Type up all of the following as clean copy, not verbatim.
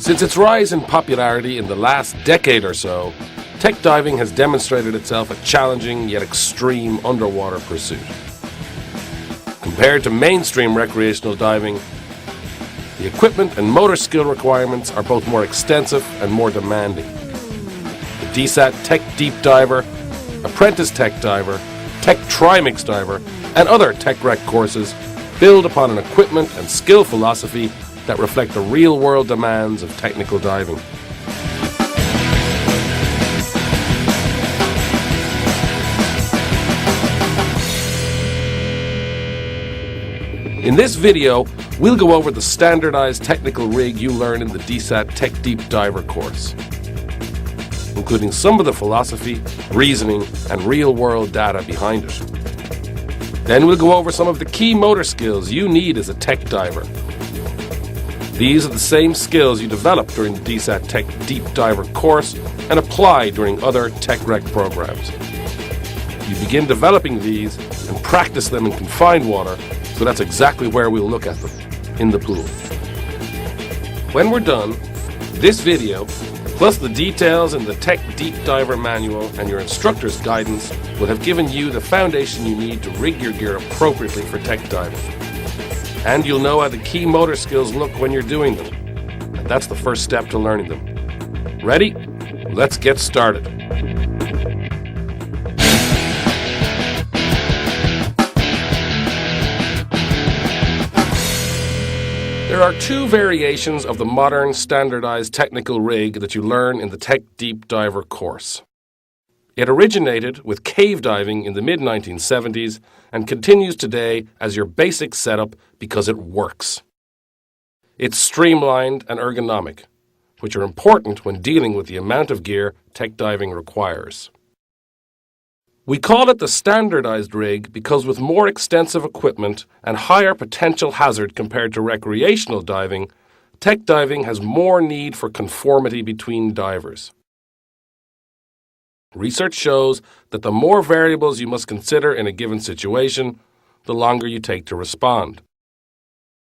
Since its rise in popularity in the last decade or so, tech diving has demonstrated itself a challenging yet extreme underwater pursuit. Compared to mainstream recreational diving, the equipment and motor skill requirements are both more extensive and more demanding. The DSAT Tech Deep Diver, Apprentice Tech Diver, Tech Trimix Diver, and other Tech Rec courses build upon an equipment and skill philosophy that reflect the real-world demands of technical diving. In this video, we'll go over the standardized technical rig you learn in the DSAT Tech Deep Diver course, including some of the philosophy, reasoning, and real-world data behind it. Then we'll go over some of the key motor skills you need as a tech diver. These are the same skills you develop during the DSAT Tech Deep Diver course and apply during other Tech Rec programs. You begin developing these and practice them in confined water, so that's exactly where we'll look at them, in the pool. When we're done, this video, plus the details in the Tech Deep Diver manual and your instructor's guidance, will have given you the foundation you need to rig your gear appropriately for tech diving. And you'll know how the key motor skills look when you're doing them. And that's the first step to learning them. Ready? Let's get started. There are two variations of the modern standardized technical rig that you learn in the Tech Deep Diver course. It originated with cave diving in the mid-1970s and continues today as your basic setup because it works. It's streamlined and ergonomic, which are important when dealing with the amount of gear tech diving requires. We call it the standardized rig because with more extensive equipment and higher potential hazard compared to recreational diving, tech diving has more need for conformity between divers. Research shows that the more variables you must consider in a given situation, the longer you take to respond.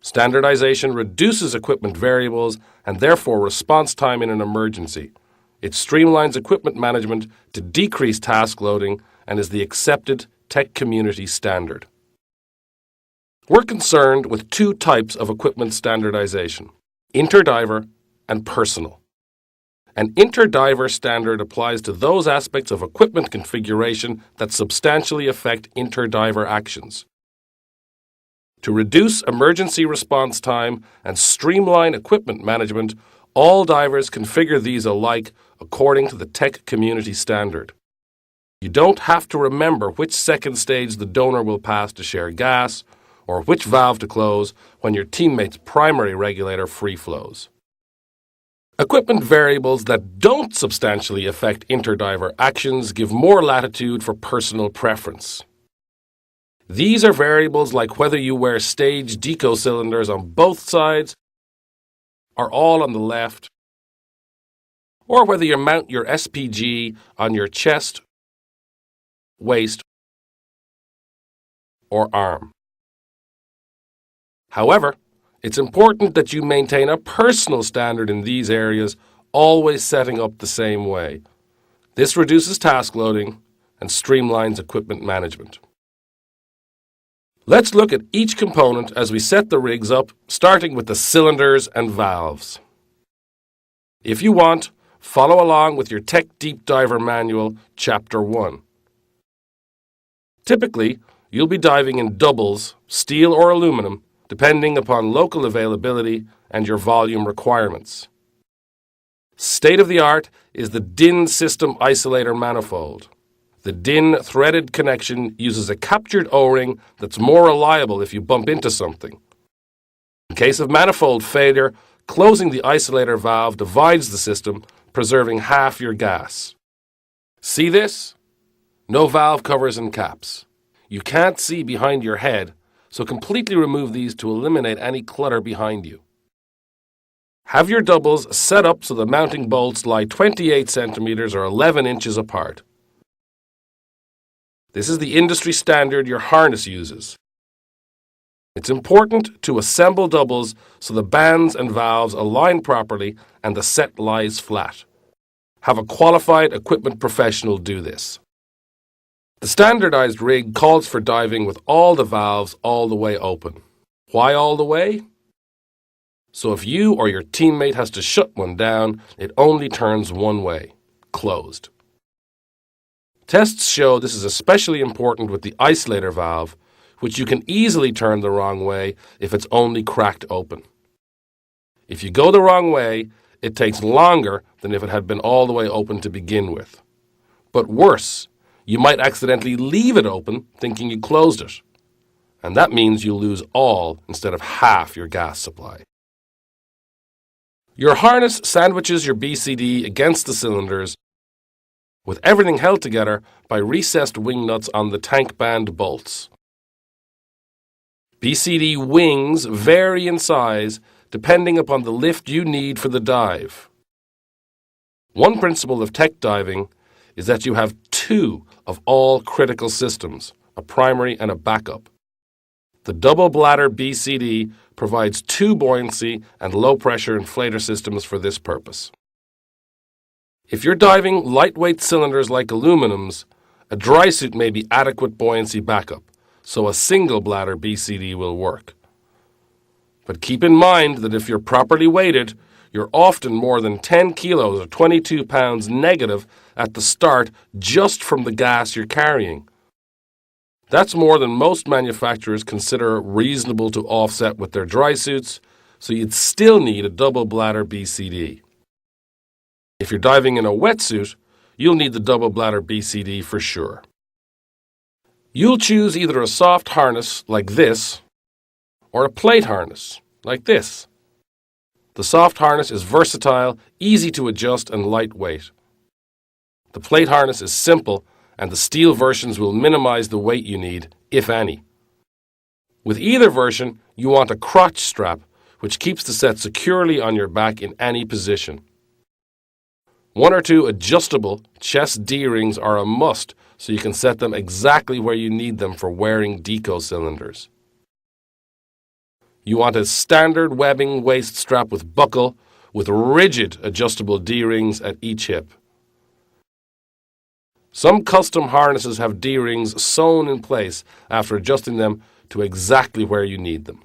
Standardization reduces equipment variables and therefore response time in an emergency. It streamlines equipment management to decrease task loading and is the accepted tech community standard. We're concerned with two types of equipment standardization: interdiver and personal. An interdiver standard applies to those aspects of equipment configuration that substantially affect interdiver actions. To reduce emergency response time and streamline equipment management, all divers configure these alike according to the tech community standard. You don't have to remember which second stage the donor will pass to share gas, or which valve to close when your teammate's primary regulator free flows. Equipment variables that don't substantially affect interdiver actions give more latitude for personal preference. These are variables like whether you wear stage deco cylinders on both sides or all on the left, or whether you mount your SPG on your chest, waist, or arm. However, it's important that you maintain a personal standard in these areas, always setting up the same way. This reduces task loading and streamlines equipment management. Let's look at each component as we set the rigs up, starting with the cylinders and valves. If you want, follow along with your Tech Deep Diver Manual, Chapter 1. Typically, you'll be diving in doubles, steel or aluminum, depending upon local availability and your volume requirements. State-of-the-art is the DIN system isolator manifold. The DIN threaded connection uses a captured O-ring that's more reliable if you bump into something. In case of manifold failure, closing the isolator valve divides the system, preserving half your gas. See this? No valve covers and caps. You can't see behind your head, so completely remove these to eliminate any clutter behind you. Have your doubles set up so the mounting bolts lie 28 centimeters or 11 inches apart. This is the industry standard your harness uses. It's important to assemble doubles so the bands and valves align properly and the set lies flat. Have a qualified equipment professional do this. The standardized rig calls for diving with all the valves all the way open. Why all the way? So if you or your teammate has to shut one down, it only turns one way, closed. Tests show this is especially important with the isolator valve, which you can easily turn the wrong way if it's only cracked open. If you go the wrong way, it takes longer than if it had been all the way open to begin with. But worse, you might accidentally leave it open thinking you closed it. And that means you lose all instead of half your gas supply. Your harness sandwiches your BCD against the cylinders with everything held together by recessed wing nuts on the tank band bolts. BCD wings vary in size depending upon the lift you need for the dive. One principle of tech diving is that you have two of all critical systems, a primary and a backup. The double bladder BCD provides two buoyancy and low-pressure inflator systems for this purpose. If you're diving lightweight cylinders like aluminums, a dry suit may be adequate buoyancy backup, so a single bladder BCD will work. But keep in mind that if you're properly weighted, you're often more than 10 kilos or 22 pounds negative at the start just from the gas you're carrying. That's more than most manufacturers consider reasonable to offset with their dry suits, so you'd still need a double bladder BCD. If you're diving in a wetsuit, you'll need the double bladder BCD for sure. You'll choose either a soft harness like this or a plate harness like this. The soft harness is versatile, easy to adjust, and lightweight. The plate harness is simple, and the steel versions will minimize the weight you need, if any. With either version, you want a crotch strap, which keeps the set securely on your back in any position. One or two adjustable chest D-rings are a must, so you can set them exactly where you need them for wearing deco cylinders. You want a standard webbing waist strap with buckle, with rigid adjustable D-rings at each hip. Some custom harnesses have D-rings sewn in place after adjusting them to exactly where you need them.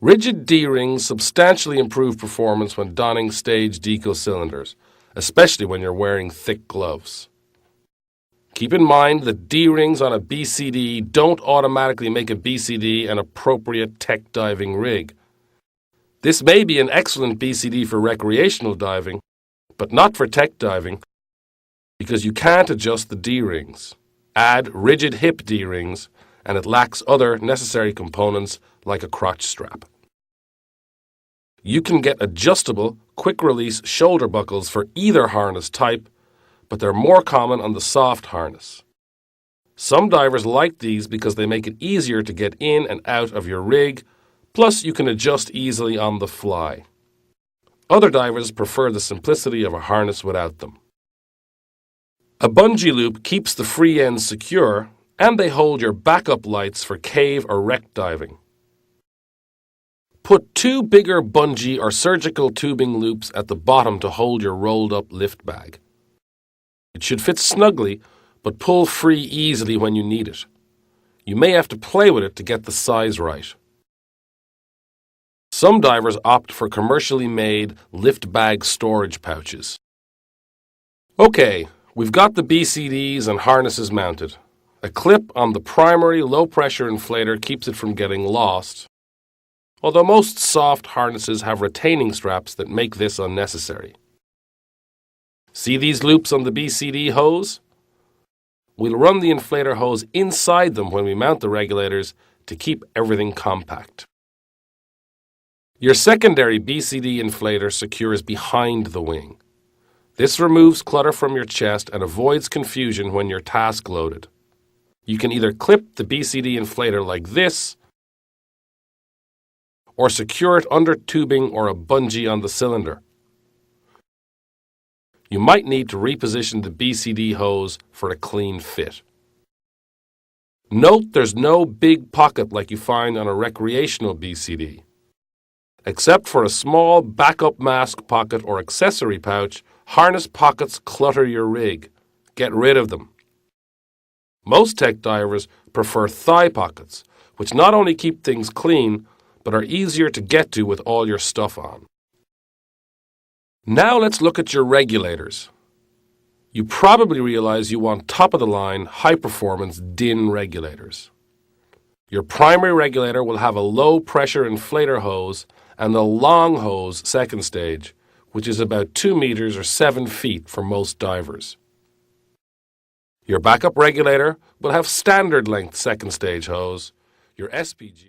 Rigid D-rings substantially improve performance when donning stage deco cylinders, especially when you're wearing thick gloves. Keep in mind that D-rings on a BCD don't automatically make a BCD an appropriate tech diving rig. This may be an excellent BCD for recreational diving, but not for tech diving, because you can't adjust the D-rings. Add rigid hip D-rings, and it lacks other necessary components like a crotch strap. You can get adjustable, quick-release shoulder buckles for either harness type, but they're more common on the soft harness. Some divers like these because they make it easier to get in and out of your rig, plus you can adjust easily on the fly. Other divers prefer the simplicity of a harness without them. A bungee loop keeps the free ends secure, and they hold your backup lights for cave or wreck diving. Put two bigger bungee or surgical tubing loops at the bottom to hold your rolled-up lift bag. It should fit snugly, but pull free easily when you need it. You may have to play with it to get the size right. Some divers opt for commercially made lift bag storage pouches. Okay, we've got the BCDs and harnesses mounted. A clip on the primary low-pressure inflator keeps it from getting lost, although most soft harnesses have retaining straps that make this unnecessary. See these loops on the BCD hose? We'll run the inflator hose inside them when we mount the regulators to keep everything compact. Your secondary BCD inflator secures behind the wing. This removes clutter from your chest and avoids confusion when you're task loaded. You can either clip the BCD inflator like this, or secure it under tubing or a bungee on the cylinder. You might need to reposition the BCD hose for a clean fit. Note there's no big pocket like you find on a recreational BCD. Except for a small backup mask pocket or accessory pouch, harness pockets clutter your rig. Get rid of them. Most tech divers prefer thigh pockets, which not only keep things clean, but are easier to get to with all your stuff on. Now let's look at your regulators. You probably realize you want top-of-the-line, high-performance DIN regulators. Your primary regulator will have a low-pressure inflator hose and a long hose second stage, which is about 2 meters or 7 feet for most divers. Your backup regulator will have standard length second stage hose. Your SPG